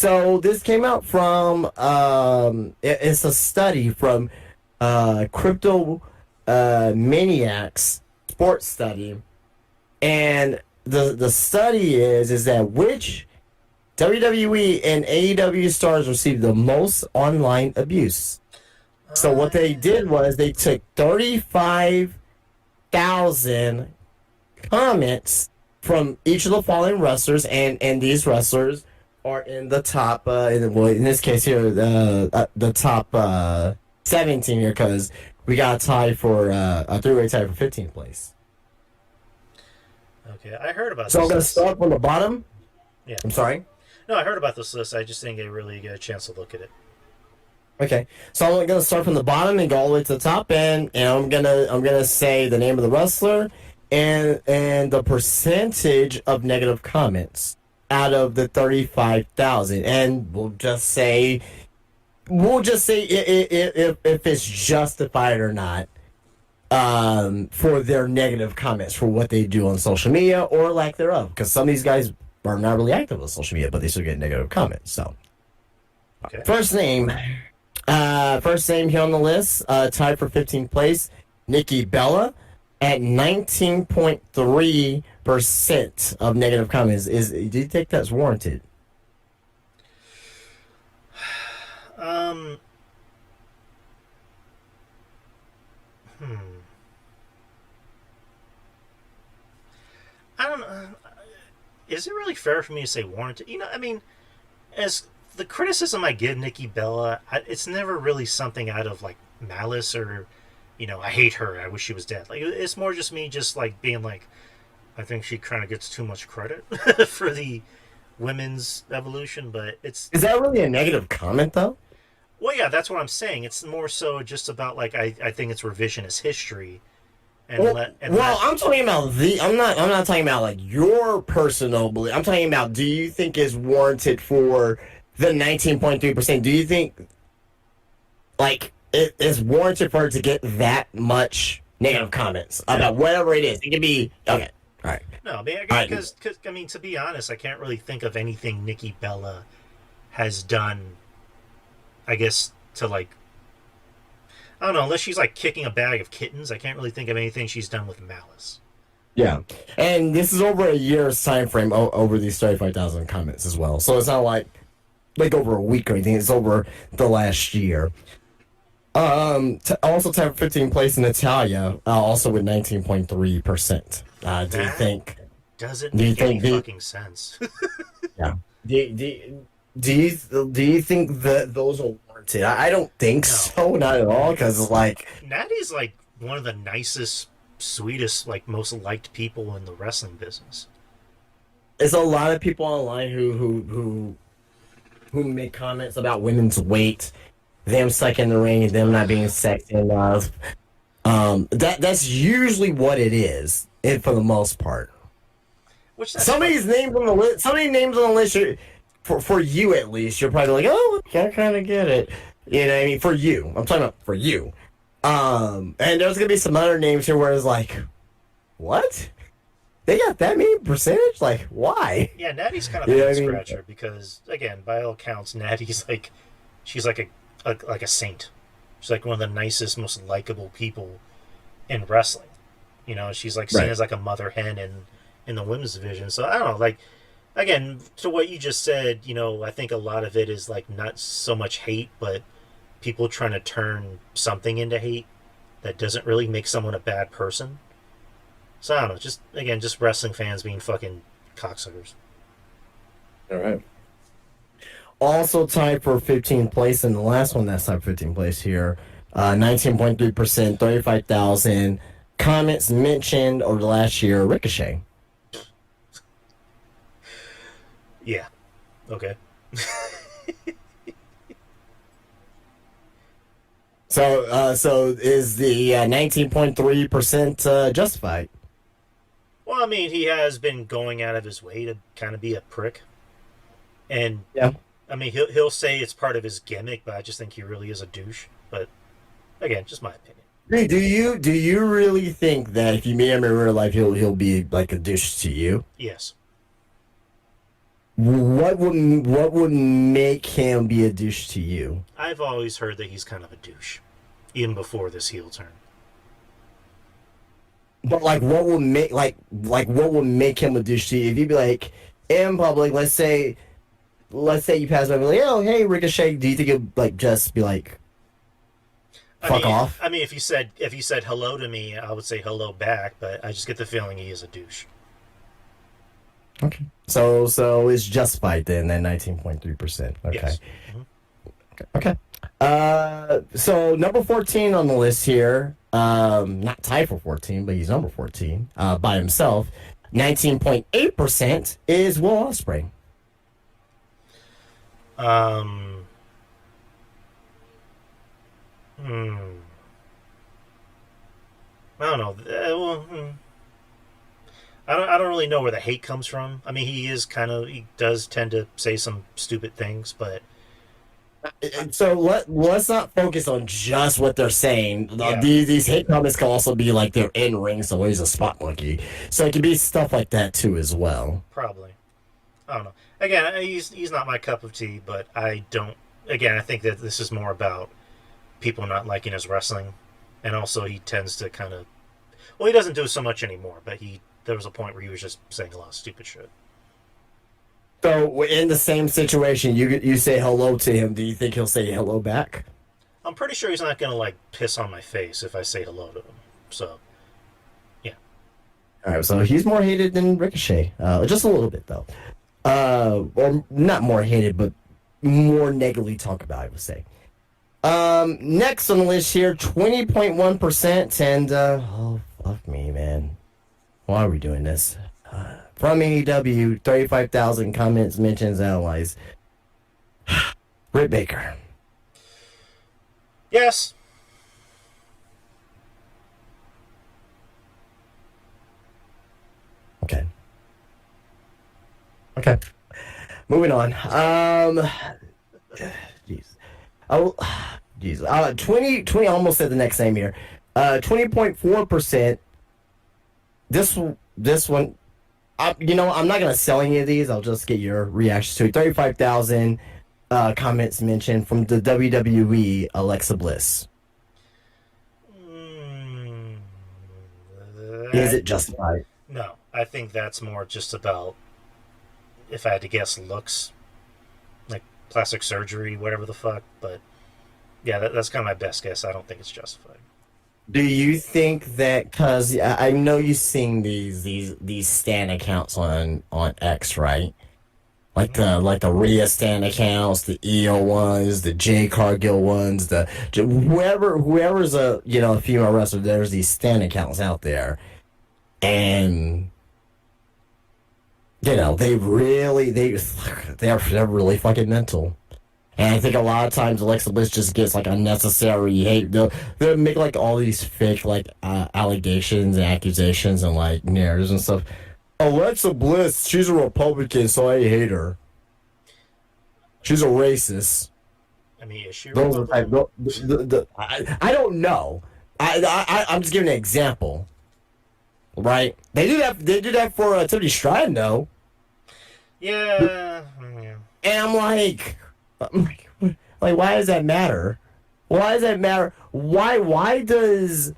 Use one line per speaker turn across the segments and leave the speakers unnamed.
So this came out from it's a study from crypto maniacs sports study, and the study is that which WWE and AEW stars received the most online abuse. So what they did was they took 35,000 comments from each of the following wrestlers, and these wrestlers are in the top. In this case here, the top 17 here because we got a tie for a three-way tie for 15th place.
Okay, I heard about
So I'm
this
gonna
list.
start from the bottom.
Yeah.
I'm sorry.
No, I heard about this list. I just didn't really get a chance to look at it.
Okay, so I'm gonna start from the bottom and go all the way to the top, and I'm gonna say the name of the wrestler and the percentage of negative comments out of the 35,000, and we'll just say if it's justified or not for their negative comments for what they do on social media or lack thereof, because some of these guys are not really active on social media, but they still get negative comments. So
Okay.
First name here on the list, tied for 15th place, Nikki Bella at 19.3% of negative comments. Do you think that's warranted?
Um. Hmm. I don't know. Is it really fair for me to say warranted? I mean, as the criticism I give Nikki Bella, it's never really something out of like malice or, I hate her. I wish she was dead. Like it's more just me, just like being like, I think she kind of gets too much credit for the women's evolution, but it's
Is that really a negative comment though?
well, yeah, that's what I'm saying. It's more so just about like I think it's revisionist history, and
Well,
let and
well,
let
I'm talking about I'm not talking about like your personal belief. I'm talking about, do you think it's warranted for the 19.3%? Do you think like it is warranted for her to get that much negative comments
no,
about whatever it is? It could be okay. All right.
no. I mean,
All right.
because I mean, to be honest, I can't really think of anything Nikki Bella has done. I guess to like I don't know, unless she's like kicking a bag of kittens, I can't really think of anything she's done with malice.
Yeah, and this is over a year's time frame over these 35,000 comments as well. So it's not like over a week or anything. It's over the last year. Also top 15 place in Italia, also with 19.3%. Do you
That
think?
doesn't
Do you
make any
think?
fucking sense.
Yeah. Do, do, do you think that those are warranted? I don't think
No,
so, not at all. Because like,
Natty's like one of the nicest, sweetest, like most liked people in the wrestling business.
there's a lot of people online who make comments about women's weight, them sucking the ring, them not being sexy enough. That's usually what it is, for the most part.
Which that's
Some of
fine.
these names on the list, some of these names on the list, for you at least, you're probably like, oh, okay, I kind of get it. You know what I mean? For you, I'm talking about for you. And there's gonna be some other names here where it's like, what? They got that many percentage? Like, why?
Yeah, Natty's kind of
You
a
know
head
what I mean?
scratcher because, again, by all accounts, Natty's like, she's like a saint. She's like one of the nicest, most likable people in wrestling. She's like seen
Right.
as like a mother hen in the women's division. So I don't know, like again, to what you just said, I think a lot of it is like not so much hate, but people trying to turn something into hate that doesn't really make someone a bad person. So I don't know, just again, just wrestling fans being fucking cocksuckers.
All right. Also tied for 15th place, and the last one that's tied for 15th place here, 19.3%, 35,000 comments mentioned over the last year, Ricochet.
Yeah. Okay.
So is the 19.3% justified?
Well, I mean, he has been going out of his way to kind of be a prick, and
Yeah.
I mean, he'll say it's part of his gimmick, but I just think he really is a douche. But again, just my opinion.
Hey, do you really think that if you meet him in real life, he'll be like a douche to you?
Yes.
what would make him be a douche to you?
I've always heard that he's kind of a douche, even before this heel turn.
But like, what would make him a douche to you? If you'd be like in public, let's say you pass by, and be like, oh hey Ricochet, do you think it'd like just be like fuck off?
I mean, if you said hello to me, I would say hello back. But I just get the feeling he is a douche.
Okay. So it's justified then, that 19.3%. Okay.
Yes. Mm-hmm.
Okay. So number 14 on the list here, not tied for 14, but he's number 14, by himself. 19.8% is Will Ospreay.
Um. Hmm. I don't know. I don't really know where the hate comes from. I mean, he does tend to say some stupid things, but
So let's not focus on just what they're saying.
yeah,
These hate comments can also be like they're in ring, so he's a spot monkey. So it can be stuff like that too as well.
probably. I don't know. Again, he's not my cup of tea, but I don't. Again, I think that this is more about people not liking his wrestling, and also he tends to kind of. Well, he doesn't do so much anymore, but there was a point where he was just saying a lot of stupid shit.
So in the same situation, you say hello to him. Do you think he'll say hello back?
I'm pretty sure he's not gonna like piss on my face if I say hello to him. So, yeah.
All right, so he's more hated than Ricochet, just a little bit though, or not more hated, but more negatively talked about, I would say. Next on the list here, 20.1%, and oh fuck me, man, why are we doing this? From AEW, 35,000 comments, mentions, analyze. Britt Baker.
Yes.
Okay. Okay. Moving on. Jeez. Oh, jeez. 20, almost said the next name here. 20.4%. This one, I'm not gonna sell any of these. I'll just get your reactions to it. 35,000 comments mentioned from the WWE Alexa Bliss.
Mm,
Is
that-
it justified?
no, I think that's more just about, if I had to guess, looks, like plastic surgery, whatever the fuck. But yeah, that's kind of my best guess. I don't think it's justified.
Do you think that because I know you've seen these stan accounts on X, right? Like the Rhea stan accounts, the EO ones, the J Cargill ones, whoever's a female wrestler. There's these stan accounts out there, and they're really fucking mental. And I think a lot of times Alexa Bliss just gets like unnecessary hate. They'll make like all these fake like allegations and accusations and like narratives and stuff. Alexa Bliss, she's a Republican, so I hate her. She's a racist.
I mean, is she
Those are type.
Republican?
I don't know. I'm just giving an example, right? They do that. They do that for Tiffany Stratton, though.
Yeah. Yeah.
And I'm like, why does that matter? Why does that matter? Why does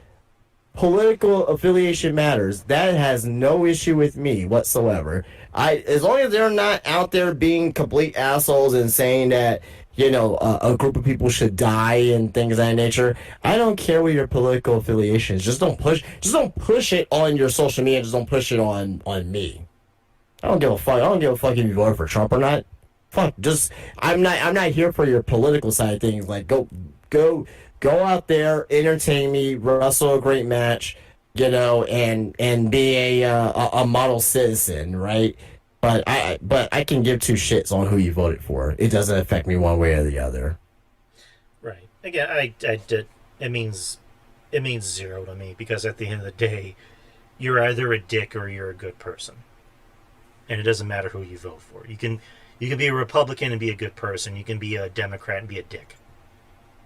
political affiliation matters? That has no issue with me whatsoever. As long as they're not out there being complete assholes and saying that a group of people should die and things of that nature. I don't care what your political affiliation is. Just don't push it on your social media. Just don't push it on me. I don't give a fuck. I don't give a fuck if you voted for Trump or not. Fuck. I'm not here for your political side of things. Like go out there, entertain me, wrestle a great match, and be a model citizen, right? But I can give two shits on who you voted for. It doesn't affect me one way or the other.
Right. Again, I did. It means zero to me, because at the end of the day, you're either a dick or you're a good person, and it doesn't matter who you vote for. You can be a Republican and be a good person. You can be a Democrat and be a dick.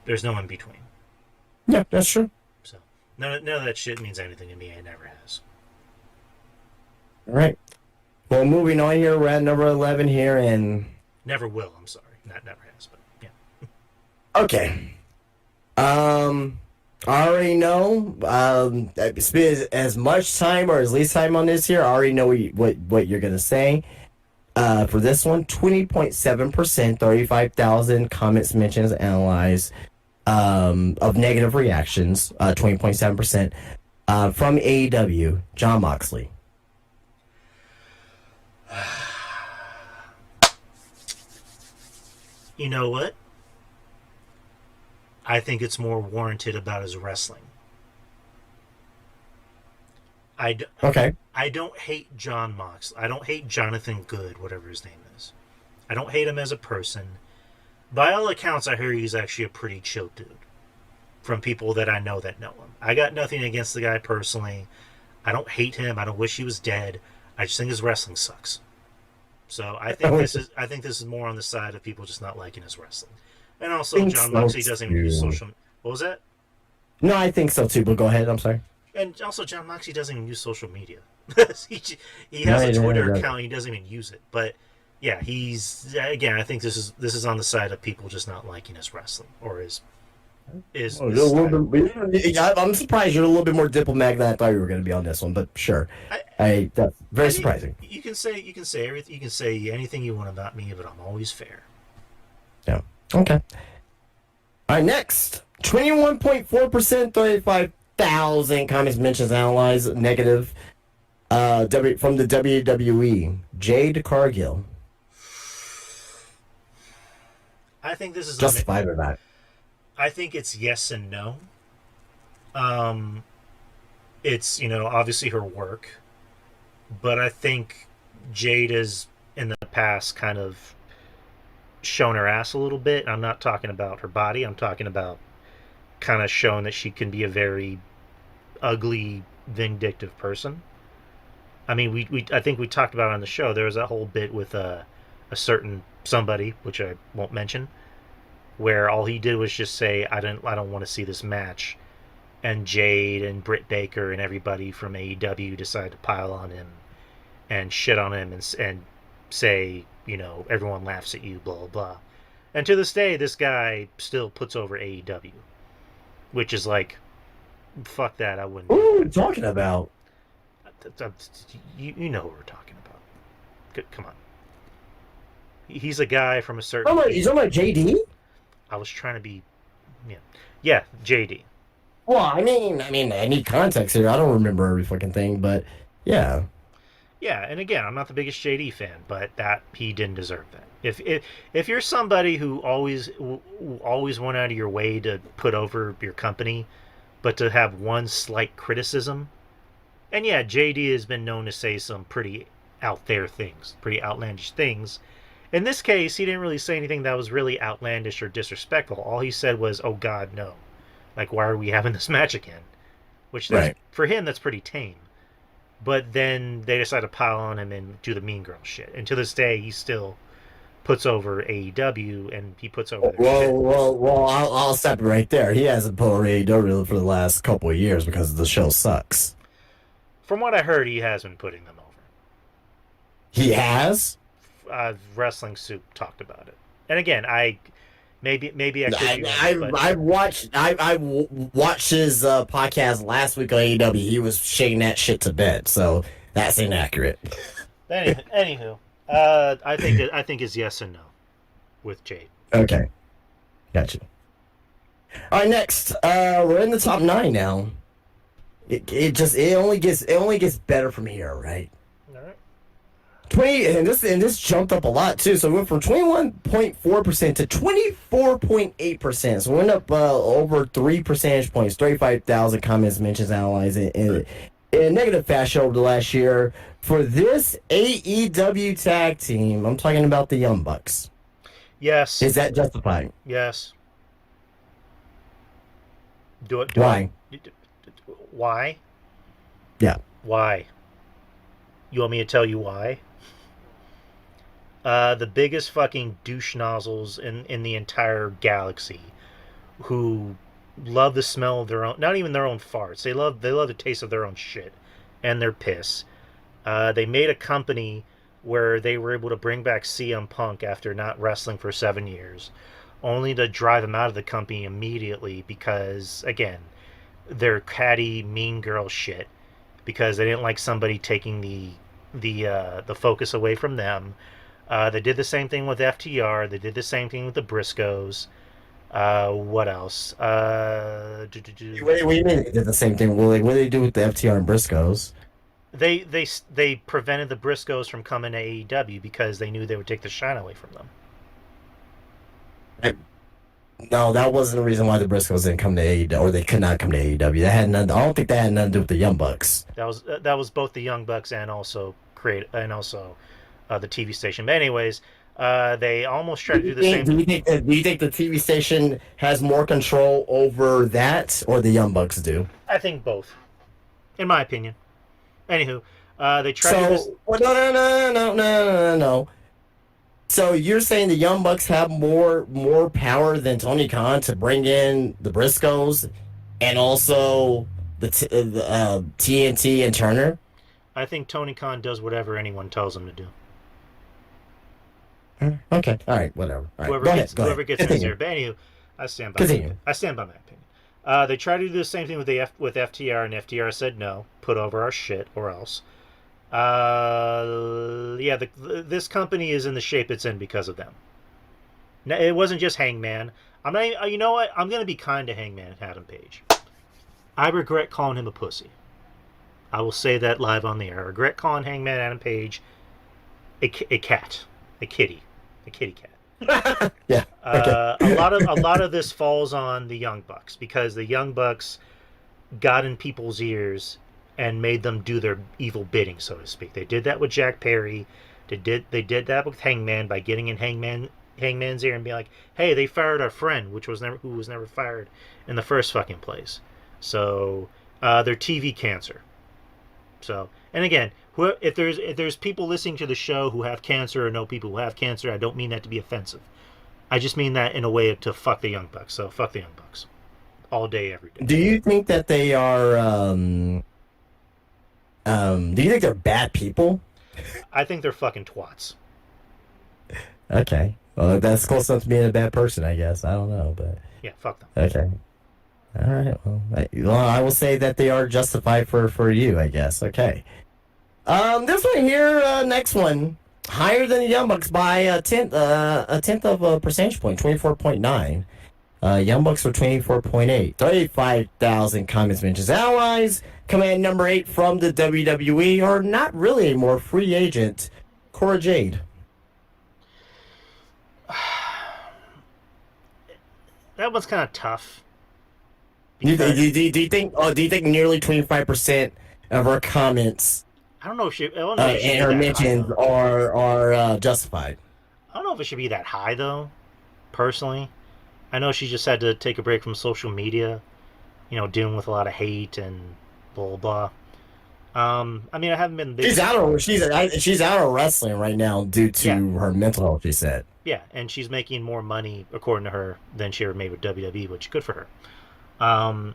There's no in between.
Yeah, that's true.
So none of that shit means anything to me. It never has.
All right. Well, moving on here, we're at number 11 here, and
Never will. I'm sorry, not never has, but yeah.
okay. I already know. Spend as much time or as least time on this here. I already know what you're gonna say. For this one, 20.7%, 35,000 comments, mentions, analyzed, of negative reactions. 20.7%. From AEW, John Moxley.
You know what? I think it's more warranted about his wrestling. I, d-
Okay.
I don't hate John Mox. I don't hate Jonathan Good, whatever his name is. I don't hate him as a person. By all accounts, I hear he's actually a pretty chill dude. From people that I know that know him. I got nothing against the guy personally. I don't hate him. I don't wish he was dead. I just think his wrestling sucks. So I think this is more on the side of people just not liking his wrestling. And also,
Think
John
so
Moxley doesn't even use
too.
social. What was that?
No, I think so too. But go ahead. I'm sorry.
And also, John Moxley doesn't even use social media. he, he
No,
has a
he
Twitter
doesn't.
account. And he doesn't even use it. But yeah, he's again. I think this is on the side of people just not liking his wrestling or
Oh,
his
you're a
style.
little bit, I'm surprised you're a little bit more diplomatic than I thought you were going to be on this one. But sure,
I,
that's very
I mean,
surprising.
you can say everything. You can say anything you want about me, but I'm always fair.
Yeah. Okay. All right. Next, 21.4%, 35,000 comments, mentions, analyzed, negative. From the WWE, Jade Cargill.
I think this is
Justified or not?
I think it's yes and no. Um, it's obviously her work, but I think Jade has in the past kind of shown her ass a little bit. I'm not talking about her body. I'm talking about kind of showing that she can be a very ugly, vindictive person. I mean, we I think we talked about it on the show. There was that whole bit with a certain somebody, which I won't mention, where all he did was just say, I don't want to see this match," and Jade and Britt Baker and everybody from AEW decided to pile on him and shit on him and say, everyone laughs at you, blah blah blah. And to this day, this guy still puts over AEW, which is like, fuck that, I wouldn't
Who
do
are we talking about?
that. You know what we're talking about. Come on. He's a guy from a certain.
You talking about JD?
I was trying to be, yeah, yeah, JD.
Well, I need context here. I don't remember every fucking thing, but yeah.
Yeah, and again, I'm not the biggest JD fan, but that he didn't deserve that. If you're somebody who always went out of your way to put over your company, but to have one slight criticism, and yeah, JD has been known to say some pretty out there things, pretty outlandish things. In this case, he didn't really say anything that was really outlandish or disrespectful. All he said was, "Oh God, no! Like, why are we having this match again?" Which that's
Right.
for him, that's pretty tame. But then they decide to pile on him and do the Mean Girl shit. And to this day, he still puts over AEW and he puts over their shit.
Well. I'll stop you right there. He hasn't pulled AEW for the last couple of years because the show sucks.
From what I heard, he has been putting them over.
He has.
Wrestling Soup talked about it. And again, maybe I could be wrong, but
I watched his podcast last week on AEW. He was shaking that shit to bed, so that's inaccurate.
anywho, I think it's yes and no with Jade.
Okay, gotcha. All right, next, we're in the top 9 now. It only gets better from here, right?
All right.
20 and this jumped up a lot too. So we went from 21.4% to 24.8%. So we went up over 3 percentage points. 35,000 comments, mentions, analyzed in a negative fashion over the last year for this AEW tag team. I'm talking about the Young Bucks.
Yes.
Is that justified?
Yes. Do it.
Why?
Why?
Yeah.
Why? You want me to tell you why? The biggest fucking douche nozzles in the entire galaxy, who love the smell of their own, not even their own farts. They love the taste of their own shit and their piss. They made a company where they were able to bring back CM Punk after not wrestling for 7 years, only to drive him out of the company immediately because, again, they're catty, mean girl shit. Because they didn't like somebody taking the focus away from them. They did the same thing with FTR. They did the same thing with the Briscoes. What else?
What do you mean they did the same thing? Well, like, what did they do with the FTR and Briscoes?
They prevented the Briscoes from coming to AEW because they knew they would take the shine away from them.
I, no, that wasn't the reason why the Briscoes didn't come to AEW, or they could not come to AEW. That had nothing. I don't think that had nothing to do with the Young Bucks.
That was both the Young Bucks and also the TV station. But anyways, they almost tried to do the same.
Do you think the TV station has more control over that, or the Young Bucks do?
I think both, in my opinion. Anywho, they tried to do this.
So, well, no. So you're saying the Young Bucks have more power than Tony Khan to bring in the Briscoes and also the TNT and Turner?
I think Tony Khan does whatever anyone tells him to do.
Okay, all right, whatever. All right,
Whoever gets in here. But anywho, I stand by my opinion. They tried to do the same thing with FTR, and FTR said no, put over our shit or else. Yeah, this company is in the shape it's in because of them. Now, it wasn't just Hangman. I'm not. You know what? I'm gonna be kind to Hangman Adam Page. I regret calling him a pussy. I will say that live on the air. I regret calling Hangman Adam Page a cat, a kitty cat.
Yeah. Okay.
A lot of this falls on the Young Bucks because the Young Bucks got in people's ears and made them do their evil bidding, so to speak. They did that with Jack Perry. They did that with Hangman by getting in Hangman's ear and being like, "Hey, they fired our friend," who was never fired in the first fucking place. So they're TV cancer. So, and again, if there's people listening to the show who have cancer or know people who have cancer, I don't mean that to be offensive. I just mean that in a way to fuck the Young Bucks. So fuck the Young Bucks, all day, every day.
Do you think that they are? Do you think they're bad people?
I think they're fucking twats.
Okay. Well, that's close enough to being a bad person, I guess. I don't know, but
Yeah, fuck them.
okay. All right. Well, I will say that they are justified for you, I guess. Okay. This one here, next one, higher than the Young Bucks by a tenth of a percentage point, 24.9. Young Bucks were 24.8. 35,000 comments, mentions, allies. Command number 8 from the WWE, or not really anymore, free agent, Cora Jade.
That one's kind of tough.
Do you think? Oh, do you think nearly 25% of her comments
I don't know if I don't know if it should
and
be
her
that
mentions
high, though.
are justified?
I don't know if it should be that high though. Personally, I know she just had to take a break from social media, dealing with a lot of hate and blah blah. I mean, I haven't been big.
She's out of wrestling right now due to her mental health. She said.
Yeah, and she's making more money according to her than she ever made with WWE, which is good for her. I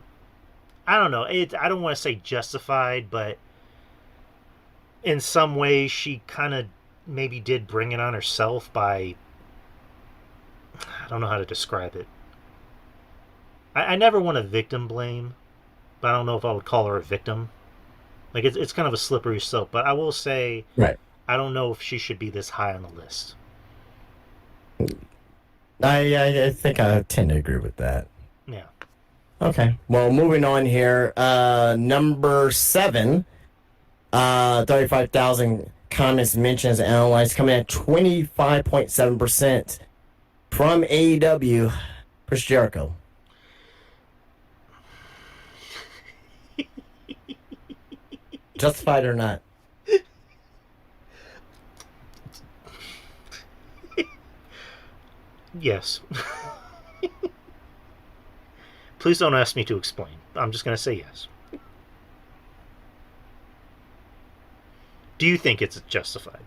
don't know. I don't want to say justified, but in some ways she kind of maybe did bring it on herself by, I don't know how to describe it. I never want to victim blame, but I don't know if I would call her a victim. Like, it's kind of a slippery slope, but I will say,
Right.
I don't know if she should be this high on the list.
I think I tend to agree with that.
Yeah.
Okay. Well, moving on here. Number 7. 35,000 comments, mentions, analyzed, coming at 25.7% from AEW. Chris Jericho. Justified or not?
Yes. Please don't ask me to explain. I'm just going to say yes. Do you think it's justified?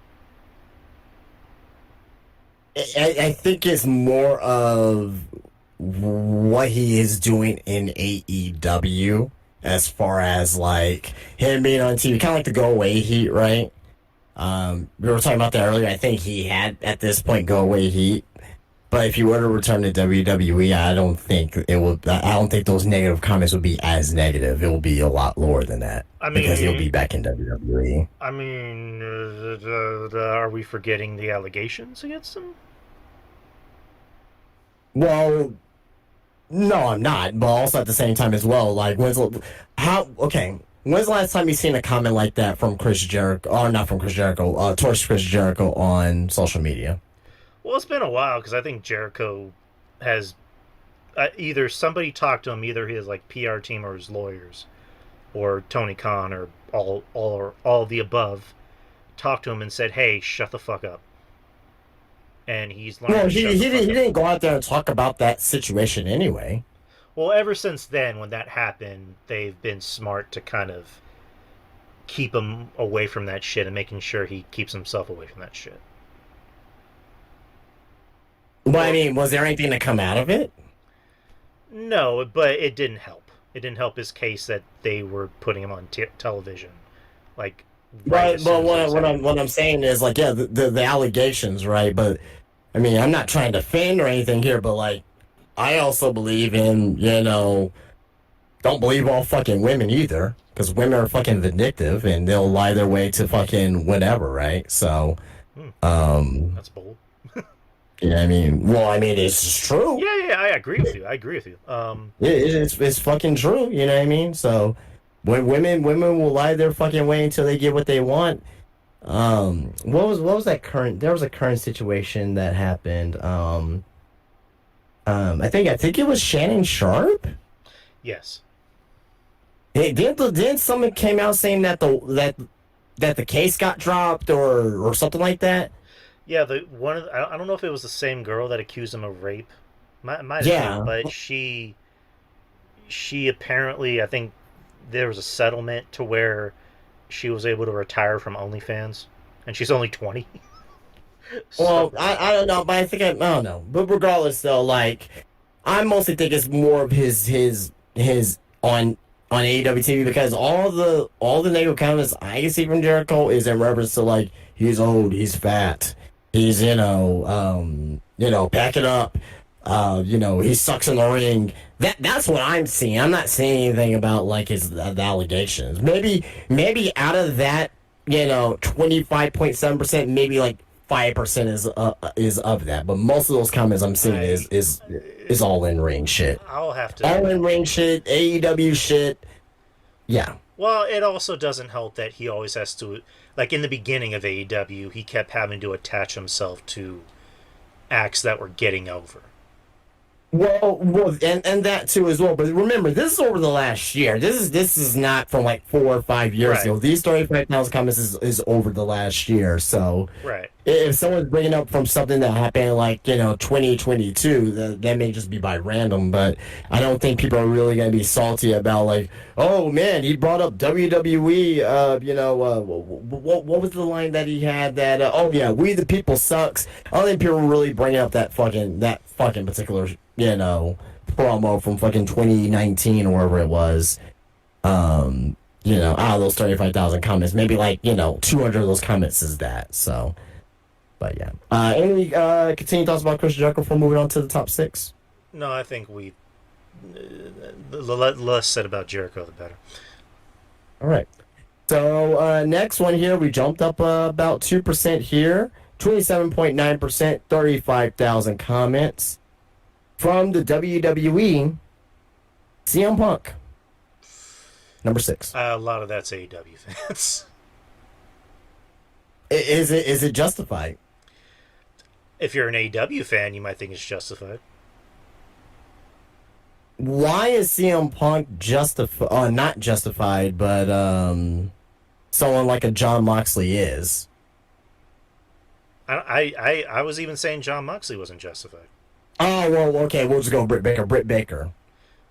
I think it's more of what he is doing in AEW as far as like him being on TV, kind of like the go away heat, right? We were talking about that earlier. I think he had at this point go away heat. But if you were to return to WWE, I don't think it would. I don't think those negative comments would be as negative. It will be a lot lower than that
I
because he'll
mean,
be back in WWE.
are we forgetting the allegations against him?
Well, no, I'm not. But also at the same time as well, like how? Okay, when's the last time you seen a comment like that from Chris Jericho? Or not from Chris Jericho? Towards Chris Jericho on social media.
Well, it's been a while because I think Jericho has either somebody talked to him, either his like PR team or his lawyers, or Tony Khan, or all of the above, talked to him and said, "Hey, shut the fuck up." And he's learned
No,
to shut the
he
fuck up.
didn't go out there and talk about that situation anyway.
Well, ever since then, when that happened, they've been smart to kind of keep him away from that shit and making sure he keeps himself away from that shit.
But I
Well,
mean, was there anything to come out of it?
no, but it didn't help. It didn't help his case that they were putting him on television, like right as
But
soon as it was
what
happening.
I'm saying is like, yeah, the allegations, right? But I mean, I'm not trying to defend or anything here, but like, I also believe in, don't believe all fucking women either, because women are fucking vindictive and they'll lie their way to fucking whatever, right? So,
Hmm,
um,
that's bold.
yeah, I mean, well, I mean, it's just true.
Yeah, I agree with you. I agree with you.
It's fucking true. You know what I mean? So, when women will lie their fucking way until they get what they want. What was that current? There was a current situation that happened. I think it was Shannon Sharp.
Yes.
Hey, didn't someone came out saying that the case got dropped or something like that?
Yeah, the one of I don't know if it was the same girl that accused him of rape. Might have been,
Yeah.
but she apparently, I think there was a settlement to where she was able to retire from OnlyFans, and she's only 20.
Well,
So
I don't know, but I don't know. But regardless, though, like I mostly think it's more of his on AEW TV because all the negative comments I see from Jericho is in reference to like he's old, he's fat, he's pack it up, he sucks in the ring. That's what I'm seeing. I'm not seeing anything about like his the allegations. Maybe out of that 25.7%, maybe like 5% is of that, but most of those comments I'm seeing
I
is all in ring shit.
I'll have to.
All in ring shit, AEW shit. Yeah.
Well, it also doesn't help that he always has to, like in the beginning of AEW, he kept having to attach himself to acts that were getting over.
And that too as well. But remember, this is over the last year. This is not from like 4 or 5 years
Right,
ago. These 35,000 comments is over the last year. So
right.
if someone's bringing up from something that happened like 2022, that may just be by random. But I don't think people are really gonna be salty about like, oh man, he brought up WWE. What was the line that he had that? Oh yeah, we the people sucks. I don't think people are really bringing up that fucking particular promo from fucking 2019 or wherever it was. Out of those 35,000 comments, maybe like 200 of those comments is that. So. But yeah. Any continuing thoughts about Chris Jericho before moving on to the top six?
No, I think the less said about Jericho, the better.
All right. So next one here, we jumped up about 2% here. 27.9%, 35,000 comments. From the WWE, CM Punk, number 6.
A lot of that's AEW fans.
Is it justified?
If you're an AEW fan, you might think it's justified.
Why is CM Punk not justified, but someone like a John Moxley is?
I was even saying John Moxley wasn't justified.
Oh, well, okay, we'll just go Britt Baker. Britt Baker.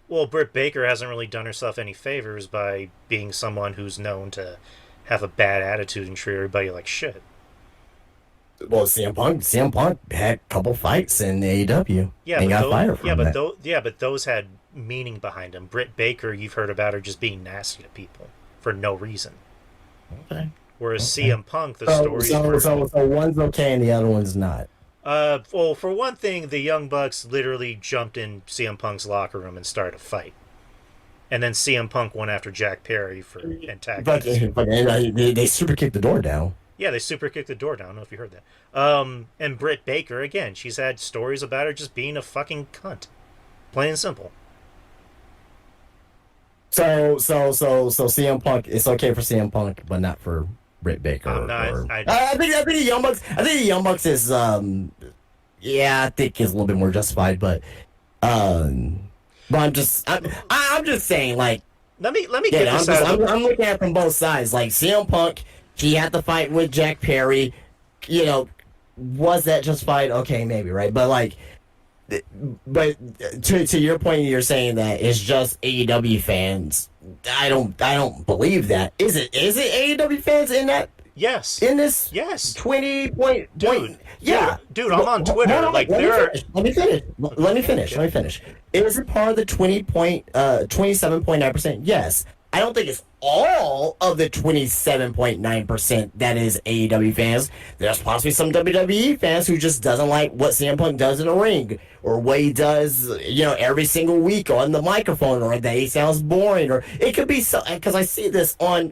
Well, Britt Baker hasn't really done herself any favors by being someone who's known to have a bad attitude and treat everybody like shit.
Well, CM Punk had a couple fights in AEW
Yeah,
and
but
got fired from it.
but those had meaning behind them. Britt Baker, you've heard about her just being nasty to people for no reason.
Okay.
Whereas
Okay.
CM Punk, the
So
stories
so
were
so so one's okay and the other one's not.
well, for one thing, the Young Bucks literally jumped in CM Punk's locker room and started a fight, and then CM Punk went after Jack Perry for
But
antagonist.
they super kicked the door down.
Yeah, they super kicked the door down. I don't know if you heard that. And Britt Baker again. She's had stories about her just being a fucking cunt, plain and simple.
So CM Punk. It's okay for CM Punk, but not for Britt
I'm
Baker.
not.
Or
I
I think the Young Bucks. I think the Young Bucks is yeah, I think is a little bit more justified, um, but I'm just saying like
let me get
yeah,
this out of the.
I'm looking at it from both sides. Like CM Punk, he had to fight with Jack Perry. You know, was that justified? Okay, maybe right, but like but to your point, you're saying that it's just AEW fans. I don't believe that. Is it AEW fans
Yes,
in this
yes,
20 point?
dude,
Yeah.
dude. I'm on
Hold
Twitter.
on,
Like
let me
there are.
finish. Let me finish. Let me
Okay,
finish.
okay.
Let me finish. Is it part of the 27.9%? Yes. I don't think it's all of the 27.9% that is AEW fans. There's possibly some WWE fans who just doesn't like what CM Punk does in the ring or what he does, every single week on the microphone, or that he sounds boring, or it could be so because I see this on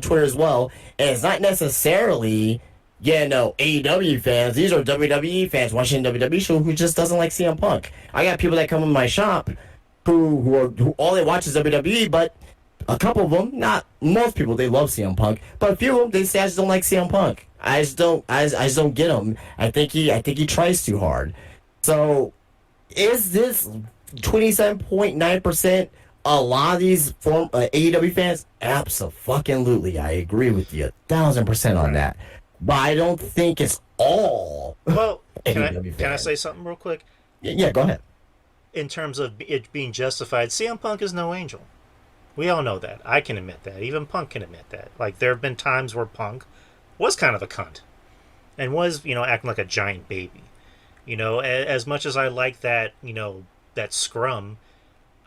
Twitter as well, and it's not necessarily AEW fans. These are WWE fans watching WWE show who just doesn't like CM Punk. I got people that come in my shop who all they watch is WWE, but a couple of them, not most people, they love CM Punk, but a few of them they say I just don't like CM Punk. I just don't get him. I think he tries too hard. So is this 27.9% a lot of these AEW fans? Absolutely, I agree with you 1,000% on
Right.
that. But I don't think it's all
Well,
AEW
can I
fans.
say something real quick?
Yeah, go ahead.
In terms of it being justified, CM Punk is no angel. We all know that. I can admit that. Even Punk can admit that. Like there have been times where Punk was kind of a cunt and was, acting like a giant baby. As much as I like that, that scrum,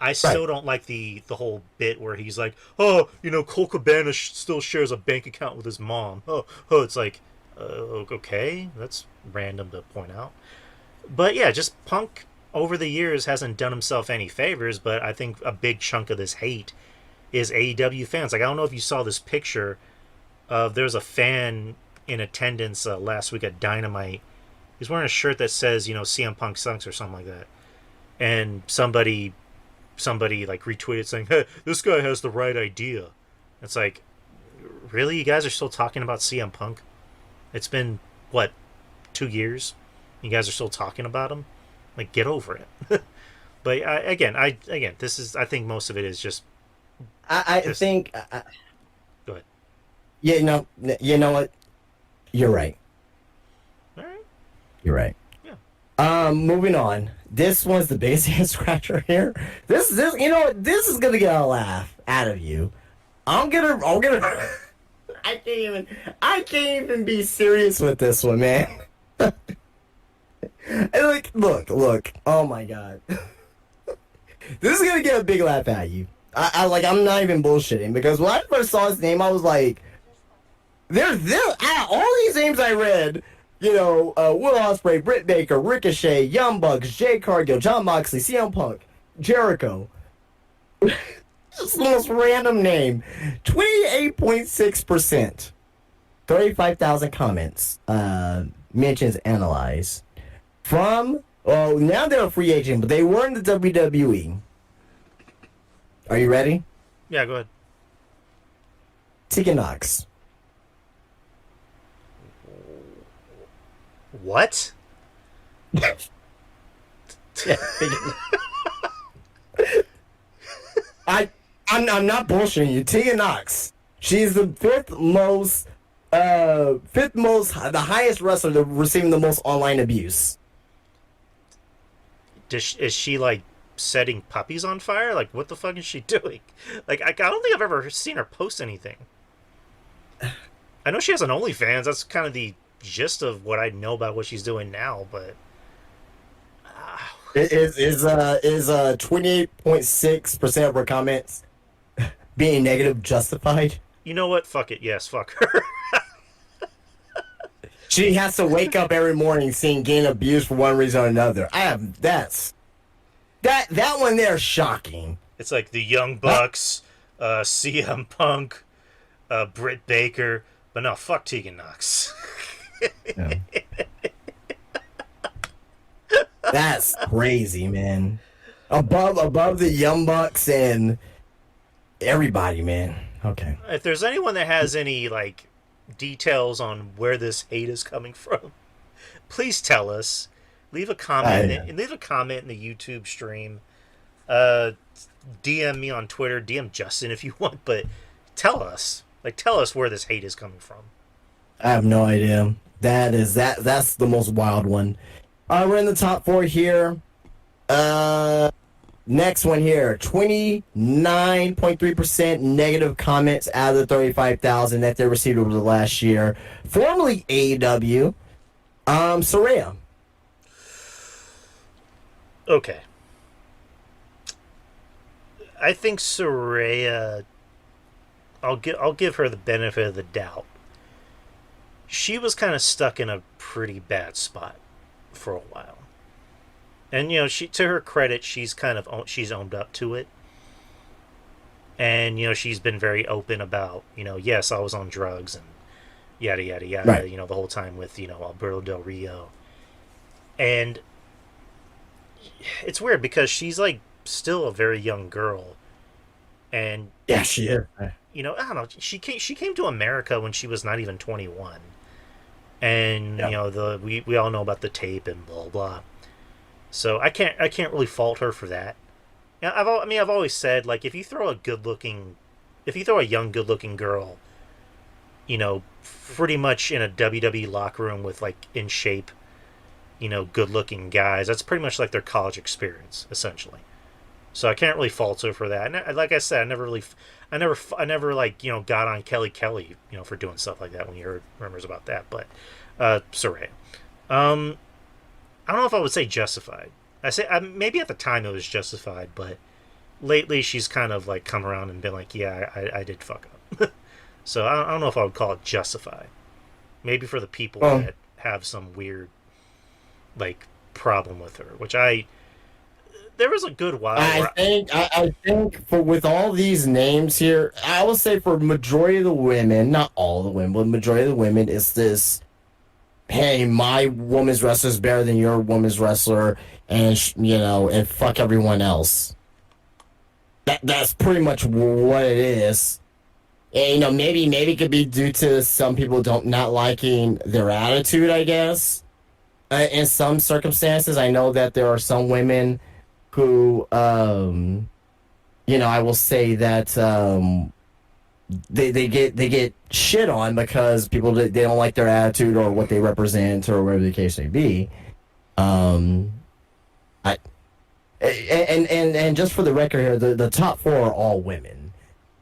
I
Right.
still don't like the whole bit where he's like, oh, Cole Cabana still shares a bank account with his mom. Oh, it's like, okay, that's random to point out. But yeah, just Punk over the years hasn't done himself any favors. But I think a big chunk of this hate is AEW fans. Like I don't know if you saw this picture of there's a fan in attendance last week at Dynamite. He's wearing a shirt that says CM Punk sucks or something like that, and somebody like retweeted saying, "Hey, this guy has the right idea." It's like, really, you guys are still talking about CM Punk? It's been what, 2 years? You guys are still talking about him? Like, get over it. But again, this is. I think most of it is
I
just.
think
Go ahead.
you know what? You're right.
All right.
You're right.
Yeah.
Moving on. This one's the biggest head scratcher here. This you know what? This is gonna get a laugh out of you. I'm gonna I can't even be serious with this one, man. And look. Oh my god. This is gonna get a big laugh at you. I'm not even bullshitting because when I first saw his name, I was like, there out of all these names I read, Will Ospreay, Britt Baker, Ricochet, Young Bucks, Jay Cargill, John Moxley, CM Punk, Jericho. Just the most random name. 28.6%. 35,000 comments. Mentions analyzed. Now they're a free agent, but they were in the WWE. Are you ready?
Yeah. Go ahead.
Tegan Knox.
What?
Yeah, Tegan- I'm not bullshitting you. Tegan Knox. She's the the highest wrestler to receiving the most online abuse.
Is she like setting puppies on fire? Like, what the fuck is she doing? Like, I don't think I've ever seen her post anything. I know she has an OnlyFans. That's kind of the gist of what I know about what she's doing now. But
Is 28.6% of her comments being negative justified?
You know what? Fuck it. Yes, fuck her.
She has to wake up every morning seeing getting abused for one reason or another. That one there is shocking.
It's like the Young
Huh?
Bucks, CM Punk, Britt Baker, but no, fuck Tegan Knox.
Yeah. That's crazy, man. Above the Young Bucks and everybody, man. Okay.
If there's anyone that has any like details on where this hate is coming from, please tell us. Leave a comment.
Yeah.
Leave a comment in the YouTube stream. Uh, DM me on Twitter. DM Justin if you want, but tell us. Like, tell us where this hate is coming from.
I have no idea. That's the most wild one. We're in the top four here. Next one here. 29.3% negative comments out of the 35,000 that they received over the last year. Formerly AEW. Soraya.
Okay. I think Soraya. I'll give her the benefit of the doubt. She was kind of stuck in a pretty bad spot for a while, and she, to her credit, she's owned up to it, and she's been very open about yes, I was on drugs and yada yada yada.
Right.
The whole time with Alberto Del Rio, and it's weird because she's like still a very young girl, and
Yeah, she is.
I don't know. She came to America when she was not even 21, and
Yeah.
we all know about the tape and blah blah. So I can't really fault her for that. I've always said, like, if you throw a young good looking girl, pretty much in a WWE locker room with like in shape, good looking guys, that's pretty much like their college experience essentially. So I can't really fault her for that. And like I said, I never like got on Kelly, for doing stuff like that when you heard rumors about that. But Soraya, I don't know if I would say justified. Maybe at the time it was justified, but lately she's kind of like come around and been like, yeah, I did fuck up. So I don't know if I would call it justified. Maybe for the people
Well,
that have some weird like problem with her, there was a good while
I
where
think I think for with all these names here, I will say for majority of the women, not all the women, but majority of the women, is this: hey, my women's wrestler is better than your women's wrestler, and and fuck everyone else. That's pretty much what it is. And, maybe it could be due to some people don't not liking their attitude, I guess. In some circumstances, I know that there are some women who, I will say that they get shit on because they don't like their attitude or what they represent or whatever the case may be. Um, I and just for the record here, the top four are all women.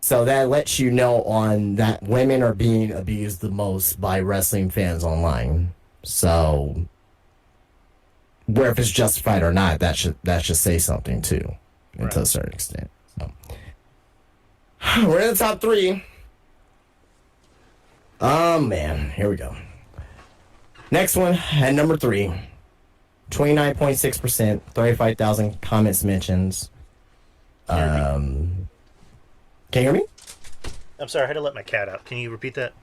So that lets you know on that women are being abused the most by wrestling fans online. So where if it's justified or not, that should say something too, and to a
right.
certain extent. So we're in the top three. Oh man, here we go. Next one at number 3. 29.6%, 35,000 comments mentions.
Can you repeat?
Can you hear me?
I'm sorry, I had to let my cat out. Can you repeat that?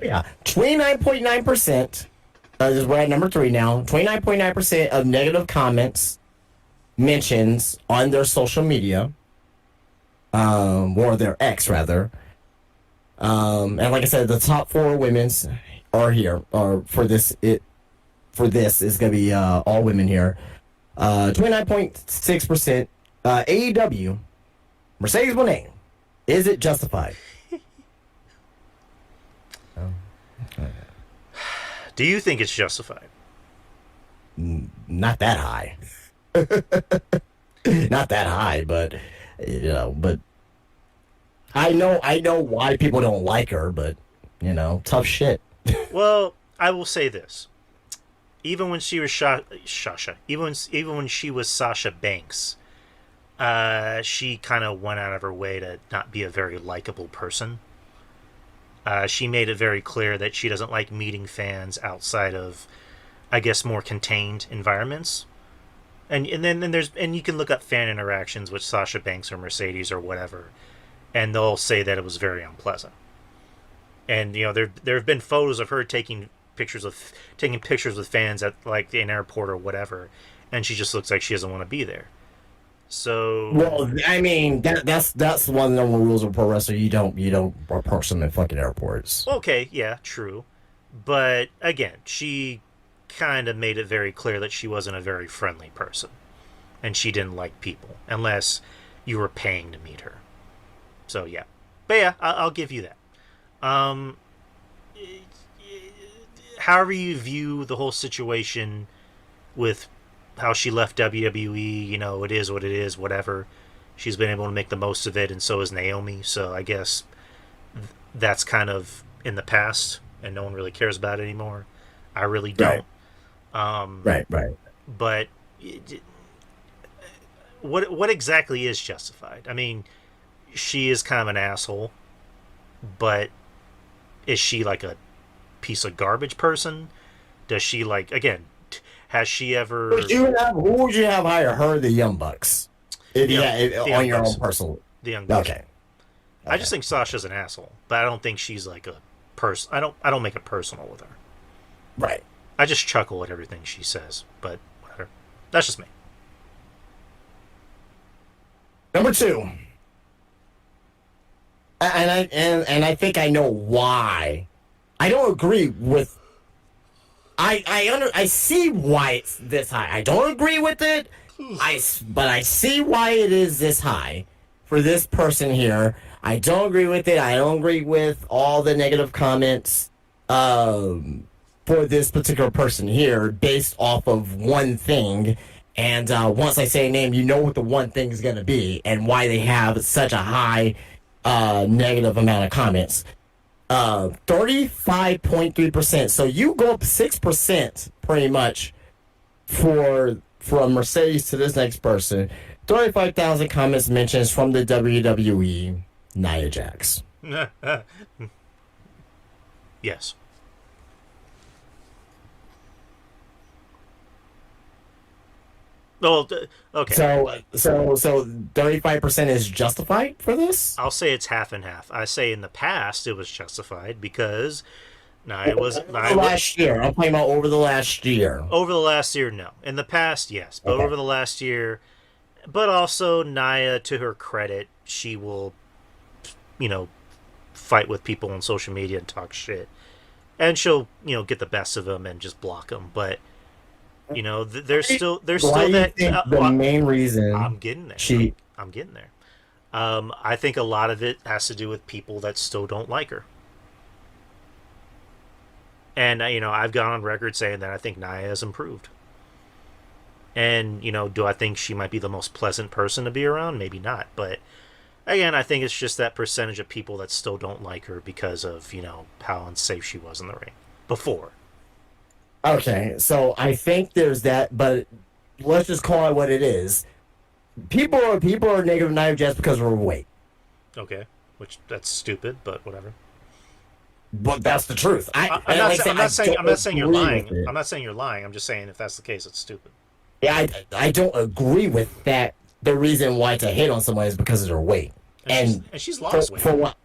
Yeah. 29.9%. We're at number 3 now. 29.9% of negative comments, mentions on their social media, or their ex, rather. And like I said, the top 4 women's are here, or for this is going to be all women here. 29.6%. AEW, Mercedes Moné. Is it justified? Oh, okay.
Do you think it's justified?
Not that high. Not that high, but but I know why people don't like her, but tough shit.
Well, I will say this: even when she was Sasha, even when she was Sasha Banks, she kind of went out of her way to not be a very likable person. She made it very clear that she doesn't like meeting fans outside of, I guess, more contained environments. And then there's and you can look up fan interactions with Sasha Banks or Mercedes or whatever, and they'll say that it was very unpleasant. And there have been photos of her taking pictures with fans at like an airport or whatever, and she just looks like she doesn't want to be there. So
Well, I mean that's one of the number rules of pro wrestling. You don't approach them in fucking airports.
okay, yeah, true, but again, she kind of made it very clear that she wasn't a very friendly person, and she didn't like people unless you were paying to meet her. So yeah, but yeah, I'll give you that. Um, However you view the whole situation with how she left WWE, it is what it is, whatever. She's been able to make the most of it, and so has Naomi. So I guess that's kind of in the past, and no one really cares about it anymore. I really
Right,
don't. Um,
right.
but what exactly is justified? I mean, she is kind of an asshole, but is she like a piece of garbage person? Does she like again? Has she ever
Who would you have hire her, the Young Bucks? If
the
you
young
had,
the
on
young
your
bucks
own personal.
the young bucks?
Okay,
I just think Sasha's an asshole, but I don't think she's like a person. I don't make it personal with her.
right.
I just chuckle at everything she says, but whatever. That's just me.
Number two, and I think I know why. I don't agree with. I see why it's this high. I don't agree with it. But I see why it is this high for this person here. I don't agree with it. I don't agree with all the negative comments for this particular person here based off of one thing. And once I say a name, you know what the one thing is going to be and why they have such a high negative amount of comments. 35.3%. So you go up 6% pretty much from Mercedes to this next person. 35,000 comments mentions from the WWE, Nia Jax.
Yes. Well, okay.
So 35% is justified for this?
I'll say it's half and half. I say in the past it was justified because Nia was
Over the last year. I'm talking about over the last year.
over the last year. No, in the past, yes, but
Okay.
over the last year, but also Nia, to her credit, she will, you know, fight with people on social media and talk shit, and she'll get the best of them and just block them. But there's
Why
still
do you
that.
think the main
I'm
reason
getting there.
she
I'm getting there. I think a lot of it has to do with people that still don't like her. And I've gone on record saying that I think Nia has improved. And do I think she might be the most pleasant person to be around? Maybe not. But again, I think it's just that percentage of people that still don't like her because of how unsafe she was in the ring before.
Okay, so I think there's that, but let's just call it what it is. People are negative Nia Jax because of her weight.
Okay, which that's stupid, but whatever.
But that's the truth.
I'm not saying you're
agree
lying.
with it.
I'm not saying you're lying. I'm just saying if that's the case, it's stupid.
Yeah, I don't agree with that. The reason why to hate on someone is because of their weight, and
She's
for,
lost weight.
for what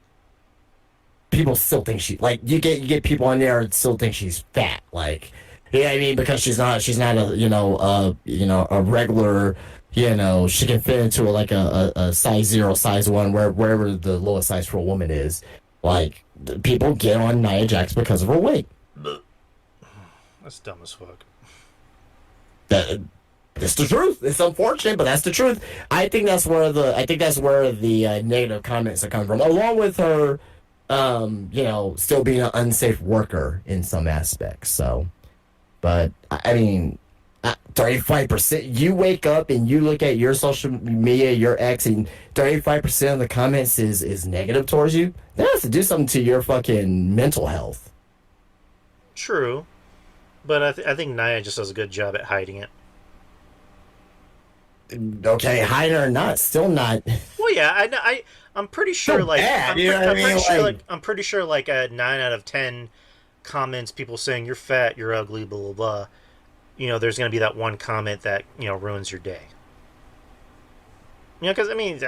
people still think she like you get people on there that still think she's fat. Like, yeah, I mean because she's not a a regular. She can fit into like a size 0, size 1, wherever the lowest size for a woman is. Like, people get on Nia Jax because of her weight.
That's dumb as fuck.
That's the truth. It's unfortunate, but that's the truth. I think that's where the negative comments are coming from, along with her, still being an unsafe worker in some aspects. So, but I mean, 35%. You wake up and you look at your social media, your ex, and 35% of the comments is negative towards you. That has to do something to your fucking mental health.
True, but I think Nia just does a good job at hiding it.
Okay, hiding or not, still not.
Well, yeah, I'm pretty sure
So
like
bad, you know what I mean? Like,
I'm pretty sure like a 9 out of 10 comments, people saying you're fat, you're ugly, blah blah blah. There's going to be that one comment that ruins your day. Because I mean,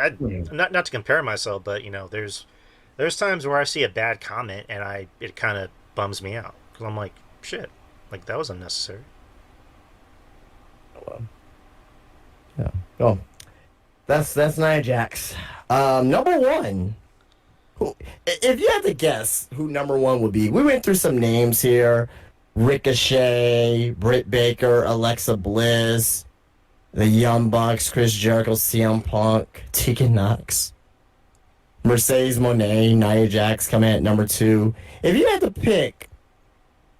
not to compare myself, but there's times where I see a bad comment and it kind of bums me out because I'm like, shit, like that was unnecessary.
well, yeah. Oh, that's Nia Jax. Number one. If you had to guess who number one would be, we went through some names here: Ricochet, Britt Baker, Alexa Bliss, the Young Bucks, Chris Jericho, CM Punk, Tegan Knox, Mercedes Moné, Nia Jax coming at number two. If you had to pick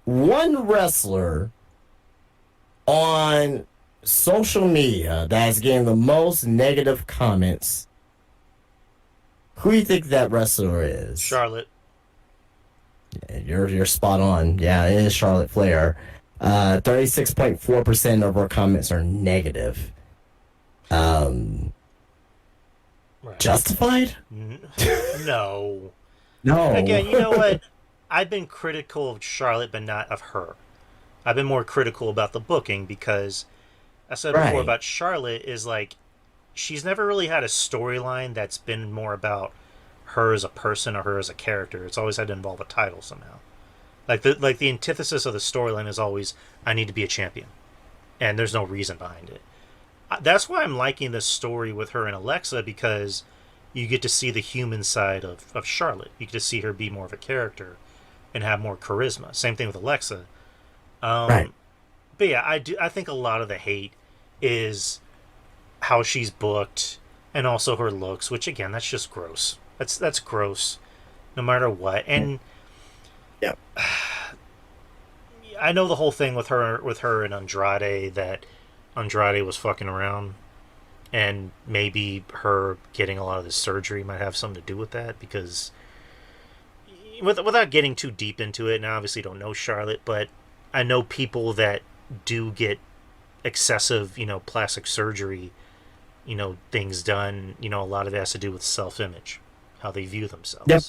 one wrestler on social media that's getting the most negative comments, who do you think that wrestler is?
Charlotte.
Yeah, you're spot on. Yeah, it is Charlotte Flair. 36.4% of our comments are negative.
Right.
Justified?
No.
No.
Again, you know what? I've been critical of Charlotte, but not of her. I've been more critical about the booking because I said before
Right.
about Charlotte is like she's never really had a storyline that's been more about her as a person or her as a character. It's always had to involve a title somehow. Like the antithesis of the storyline is always I need to be a champion, and there's no reason behind it. That's why I'm liking this story with her and Alexa because you get to see the human side of Charlotte. You get to see her be more of a character and have more charisma. Same thing with Alexa.
Right.
But yeah, I think a lot of the hate is how she's booked and also her looks, which again, that's just gross. That's gross, no matter what. And
Yeah.
I know the whole thing with her and Andrade that Andrade was fucking around, and maybe her getting a lot of the surgery might have something to do with that because without getting too deep into it, and I obviously don't know Charlotte, but I know people that do get excessive, plastic surgery, things done. A lot of it has to do with self-image, how they view themselves.
Yep.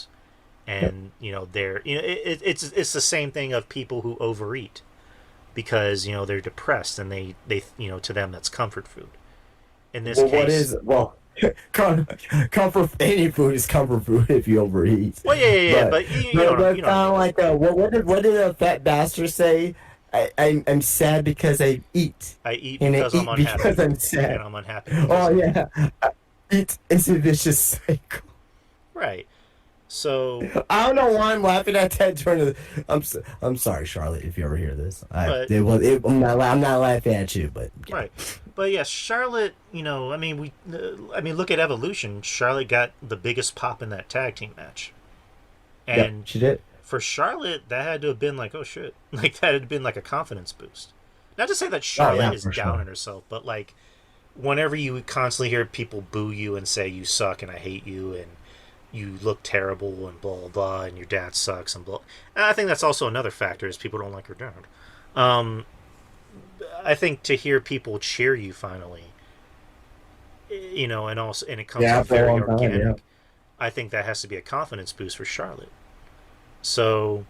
And they're it's the same thing of people who overeat because they're depressed and they to them that's comfort food. In this
Well,
case,
what is well, comfort? Any food is comfort food if you overeat.
well, yeah, but
But
you
kind of
know,
like what did a fat bastard say? I'm sad because I eat,
I eat
and I
because I'm
eat because
unhappy,
I'm
and
sad.
I'm unhappy
Oh
because of it.
yeah, eat is a vicious cycle.
Right. So,
I don't know why I'm laughing at that during the. I'm sorry, Charlotte, if you ever hear this.
but
I'm not laughing at you, but yeah.
right, but yeah, Charlotte. I mean, look at Evolution. Charlotte got the biggest pop in that tag team match,
Yep,
and
she did.
for Charlotte, that had to have been like, oh shit, like that had been like a confidence boost. Not to say that
Oh
Charlotte
yeah,
is
for
down
sure.
on herself, but like whenever you constantly hear people boo you and say you suck and I hate you and you look terrible and blah blah blah and your dad sucks and blah. And I think that's also another factor is people don't like your dad. Um, I think to hear people cheer you finally, and it comes
Yeah,
off
after a
very
long time. Yeah.
organic. I think that has to be a confidence boost for Charlotte. So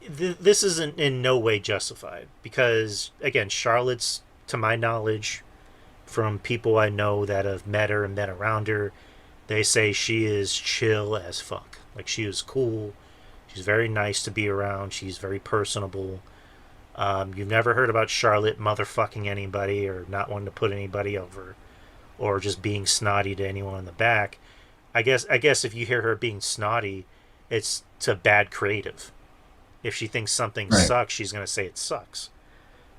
this isn't in no way justified because again, Charlotte's, to my knowledge, from people I know that have met her and been around her, they say she is chill as fuck. Like she is cool. She's very nice to be around. She's very personable. You've never heard about Charlotte motherfucking anybody or not wanting to put anybody over or just being snotty to anyone in the back. I guess if you hear her being snotty, it's to bad creative. If she thinks something
Right.
sucks, she's going to say it sucks.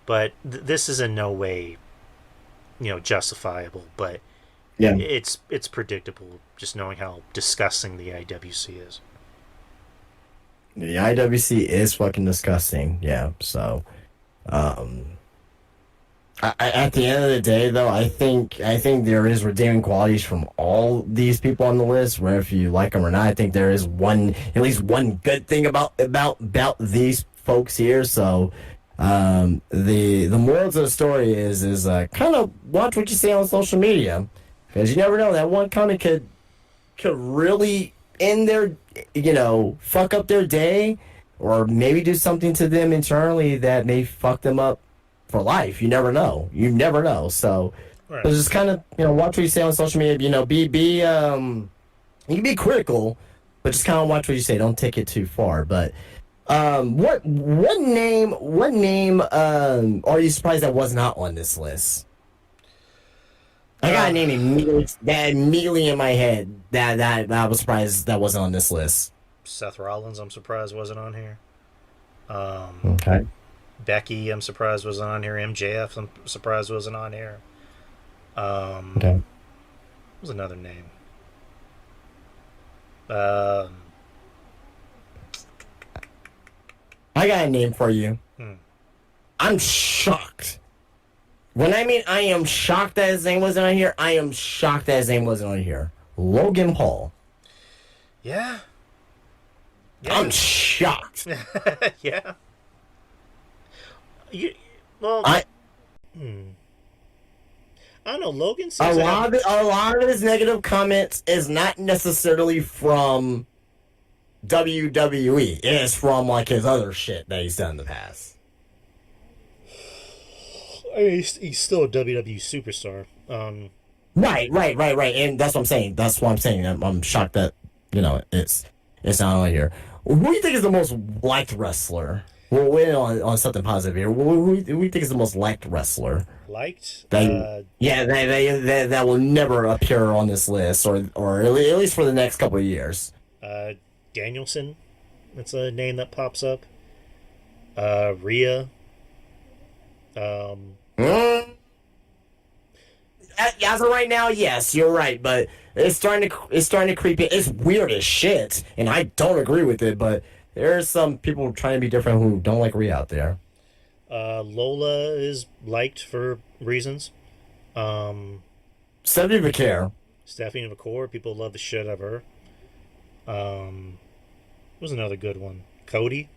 But this is in no way, justifiable. But
Yeah.
it's predictable, just knowing how disgusting the IWC is.
The IWC is fucking disgusting. Yeah. So, um, at the end of the day, though, I think there is redeeming qualities from all these people on the list. Whether if you like them or not, I think there is at least one good thing about these folks here. So, the moral of the story is kind of watch what you say on social media. because you never know, that one comment could really end their, fuck up their day, or maybe do something to them internally that may fuck them up for life. You never know. You never know. So
Right.
just kind of, watch what you say on social media. You can be critical, but just kind of watch what you say. Don't take it too far. But what name are you surprised that was not on this list? I got a
Uh,
name immediately in my head that I was surprised that wasn't on this list.
Seth Rollins, I'm surprised wasn't on here. Um,
Okay.
Becky, I'm surprised wasn't on here. MJF, I'm surprised wasn't on here.
Okay.
What was another name? Um,
I got a name for you.
hmm.
I'm shocked. When I mean I am shocked that his name wasn't on here, I am shocked that his name wasn't on here. Logan Paul.
Yeah.
I'm
Yeah.
shocked.
Yeah. You, well,
I
hmm. I don't know. Logan
a
seems to have.
lot of his negative comments is not necessarily from WWE. It's from like his other shit that he's done in the past.
I mean, he's still a WWE superstar.
Right. And that's what I'm saying. That's what I'm saying. I'm shocked that it's not on here. Who do you think is the most liked wrestler? We'll win on something positive here. Who do you think is the most liked wrestler?
Liked.
That will never appear on this list, or at least for the next couple of years.
Danielson. That's a name that pops up. Rhea. Um,
Mm, as of right now, yes, you're right, but it's starting to creep in. It's weird as shit, and I don't agree with it. But there's some people trying to be different who don't like Rhea out there.
Lola is liked for reasons. Um,
Stephanie McCare.
Stephanie McCord, people love the shit out of her. What was another good one? Cody.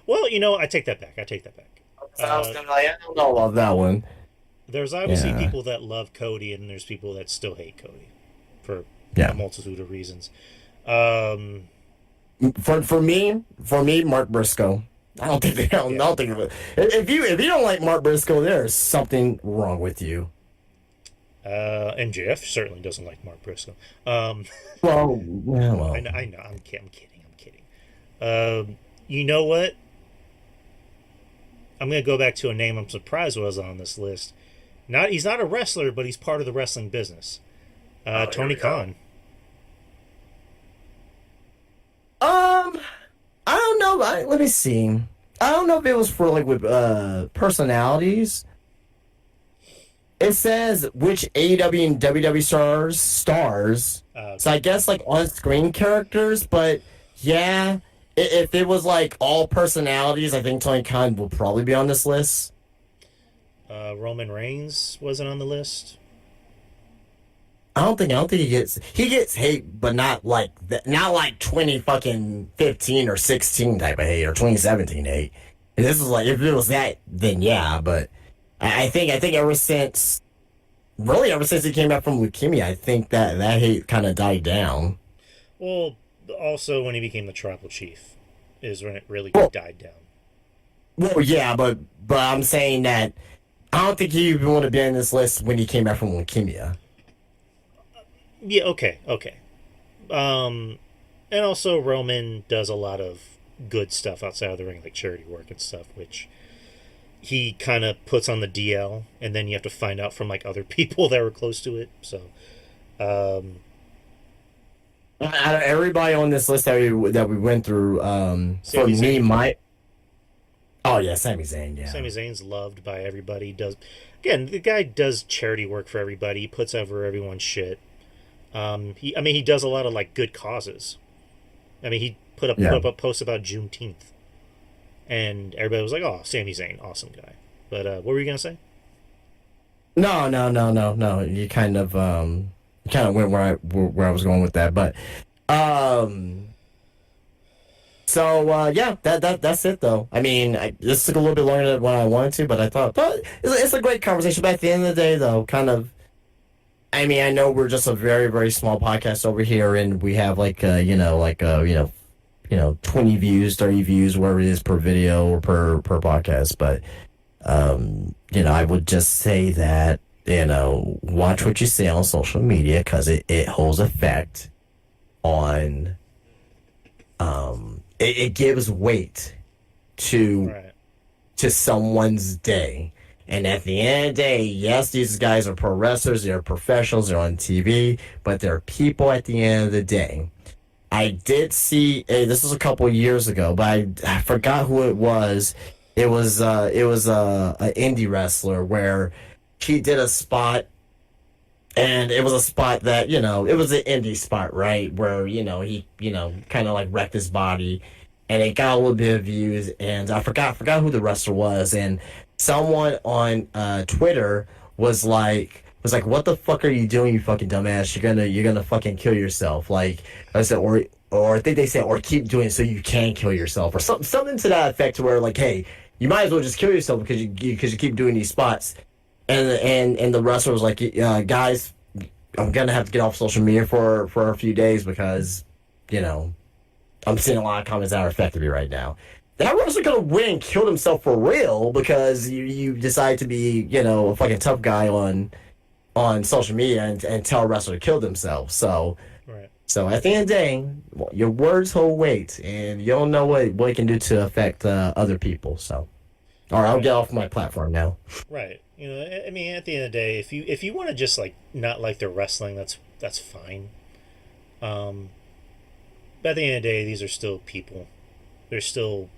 Well, I take that back. I take that back.
So I was
Uh,
gonna be like, I don't know about that one.
there's obviously
Yeah,
people that love Cody, and there's people that still hate Cody for a
yeah.
multitude of reasons. Um,
For me, Mark Briscoe. I
yeah.
don't think of it. If you don't like Mark Briscoe, there's something wrong with you.
And Jeff certainly doesn't like Mark Briscoe. Um,
Well, yeah,
I
well,
know. I know. I'm kidding. I'm kidding. You know what? I'm gonna go back to a name I'm surprised was on this list. He's not a wrestler, but he's part of the wrestling business.
oh, here
Tony
we go.
Khan.
I don't know. Let me see. I don't know if it was for like with personalities. It says which AEW and WWE stars. So I
Okay.
guess like on screen characters, but yeah, if it was like all personalities, I think Tony Khan will probably be on this list.
Roman Reigns wasn't on the list.
I don't think he gets hate, but not like that, not like 20 fucking 15 or 16 type of hate or 2017 hate. And this is like if it was that, then yeah, but I think ever since he came back from leukemia, I think that hate kind of died down.
Well, also when he became the tribal chief is when it really
Well,
died down.
well, yeah, but I'm saying that I don't think he even would have been on this list when he came back from leukemia.
Yeah. Okay. Okay. Um, and also Roman does a lot of good stuff outside of the ring, like charity work and stuff, which he kind of puts on the DL, and then you have to find out from like other people that were close to it. So, um,
Out of everybody on this list that we went through, for
Sami
me,
Zayn.
oh yeah, Sami Zayn, yeah,
Sami Zayn's loved by everybody. He does again? The guy does charity work for everybody. He puts over everyone's shit. I mean, he does a lot of like good causes. I mean, he put
yeah.
up a post about Juneteenth, and everybody was like, "Oh, Sami Zayn, awesome guy." But what were you gonna say?
No. You kind of went where I was going with that, but um, so yeah, that's it though. I mean, this took a little bit longer than what I wanted to, but I thought, but it's a great conversation. But at the end of the day, though, kind of, I mean, I know we're just a very, very small podcast over here, and we have like, 20 views, 30 views, whatever it is per video or per podcast. But, I would just say that, watch what you say on social media because it holds effect on, it gives weight to
Right.
someone's day. And at the end of the day, yes, these guys are pro wrestlers, they're professionals, they're on TV, but they're people at the end of the day. I did see this was a couple of years ago, but I forgot who it was. It was an indie wrestler where he did a spot, and it was a spot that it was an indie spot, right? Where he kind of like wrecked his body, and it got a little bit of views. And I forgot who the wrestler was, and someone on Twitter was like, what the fuck are you doing, you fucking dumbass? You're gonna fucking kill yourself. Like I said, or I think they said, or keep doing it so you can kill yourself, or something to that effect, to where like, hey, you might as well just kill yourself because you keep doing these spots. And the wrestler was like, guys, I'm gonna have to get off social media for a few days because I'm seeing a lot of comments that are affecting me right now. That wrestler could have went and killed himself for real because you decide to be a fucking tough guy on social media and tell a wrestler to kill themselves.
Right.
So at the end of the day, your words hold weight, and you don't know what it can do to affect other people. So, all right, I'll get off my platform now.
Right. I mean, at the end of the day, if you want to just like not like their wrestling, that's fine. But at the end of the day, these are still people. They're still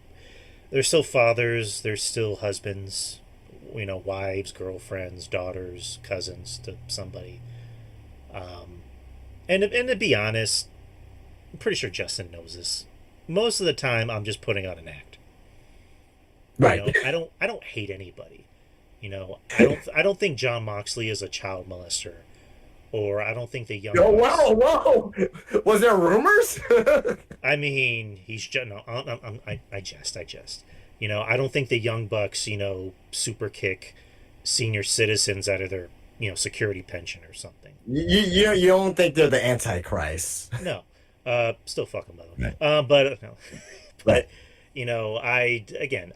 fathers. They're still husbands. Wives, girlfriends, daughters, cousins to somebody. And to be honest, I'm pretty sure Justin knows this. Most of the time, I'm just putting on an act.
Right.
I don't hate anybody. I don't think John Moxley is a child molester, or I don't think the young.
Oh,
Bucks.
whoa! Was there rumors?
I mean, he's just no. I jest. I don't think the young Bucks, super kick senior citizens out of their, security pension or something.
You don't think they're the Antichrist?
No. Still fuck them though.
Right.
But no.
Right.
But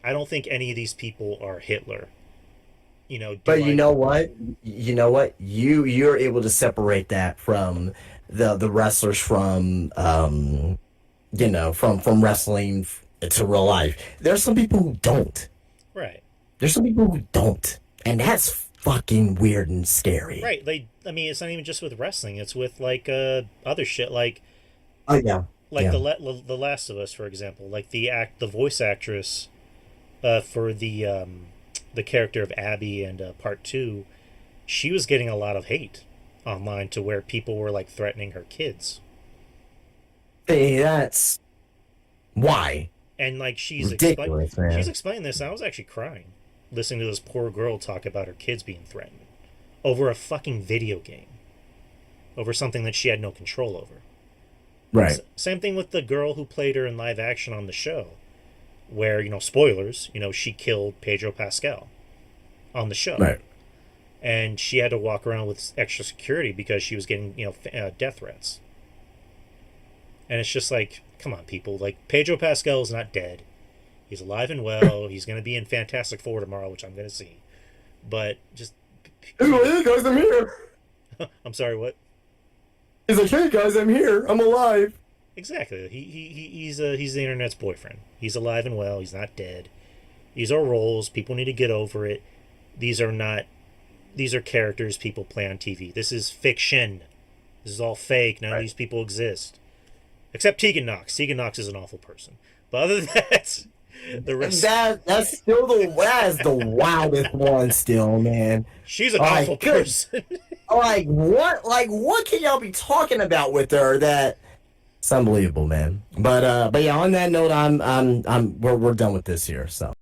I don't think any of these people are Hitler.
But you know what? You're able to separate that from the wrestlers from from wrestling to real life. There's some people who don't.
Right.
There's some people who don't, and that's fucking weird and scary.
Right. I mean, it's not even just with wrestling. It's with like other shit, like
Oh yeah.
like
Yeah.
the Last of Us, for example. Like the voice actress for the character of Abby and Part Two, she was getting a lot of hate online to where people were like threatening her kids.
Hey, that's why.
And like
Ridiculous, man.
she's explaining this, and I was actually crying listening to this poor girl talk about her kids being threatened over a fucking video game, over something that she had no control over.
Right.
Same thing with the girl who played her in live action on the show, where spoilers, she killed Pedro Pascal on the show,
Right.
and she had to walk around with extra security because she was getting death threats. And it's just like, come on, people. Like, Pedro Pascal is not dead. He's alive and well. He's going to be in Fantastic Four tomorrow, which I'm going to see. But just...
Hey guys, I'm here.
I'm sorry, what?
He's like, hey guys, I'm here. I'm alive.
Exactly. He's the internet's boyfriend. He's alive and well. He's not dead. These are roles. People need to get over it. These are characters people play on TV. This is fiction. This is all fake. None of these people exist. Except Tegan Knox. Tegan Knox is an awful person. But other than that, the rest...
That's still that is the wildest one still, man.
She's an
Like,
awful
good.
person.
Like what can y'all be talking about with her that it's unbelievable, man. But yeah, on that note, we're done with this here, so